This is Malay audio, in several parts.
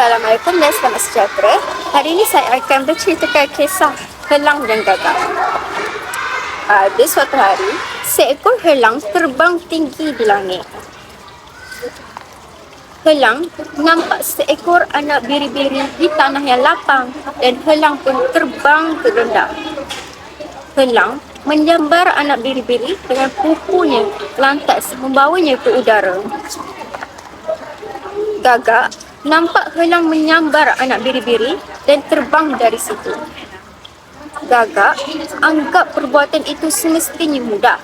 Assalamualaikum dan selamat sejahtera. Hari ini saya akan berceritakan kisah Helang dan Gagak. Ada suatu hari, seekor helang terbang tinggi di langit. Helang nampak seekor anak biri-biri di tanah yang lapang dan helang pun terbang ke rendah. Helang menyambar anak biri-biri dengan kukunya lantas membawanya ke udara. Gagak nampak helang menyambar anak biri-biri dan terbang dari situ. Gagak anggap perbuatan itu semestinya mudah.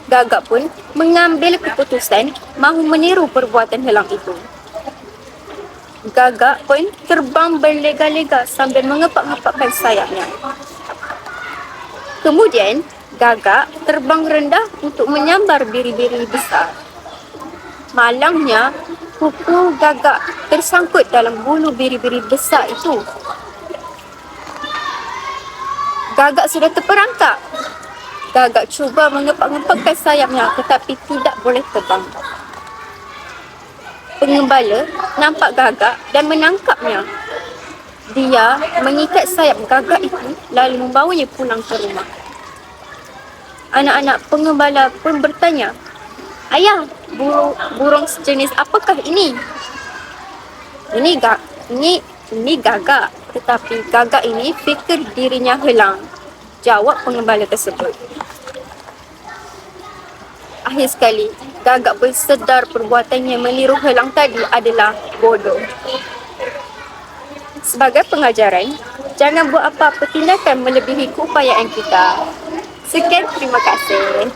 Gagak pun mengambil keputusan mahu meniru perbuatan helang itu. Gagak pun terbang berlega-lega sambil mengepak-ngepakkan sayapnya. Kemudian, Gagak terbang rendah untuk menyambar biri-biri besar. Malangnya, kuku Gagak tersangkut dalam bulu biri-biri besar itu. Gagak sudah terperangkap. Gagak cuba mengepak-ngepakkan sayapnya tetapi tidak boleh terbang. Pengembala nampak Gagak dan menangkapnya. Dia mengikat sayap Gagak itu lalu membawanya pulang ke rumah. Anak-anak pengembala pun bertanya, "Ayah, burung sejenis apakah ini?" Ini Gagak, tetapi Gagak ini fikir dirinya helang, jawab pengembala tersebut. Akhir sekali, Gagak pun sedar perbuatannya meniru helang tadi adalah bodoh. Sebagai pengajaran, jangan buat apa-apa tindakan melebihi keupayaan kita. Sekian, terima kasih.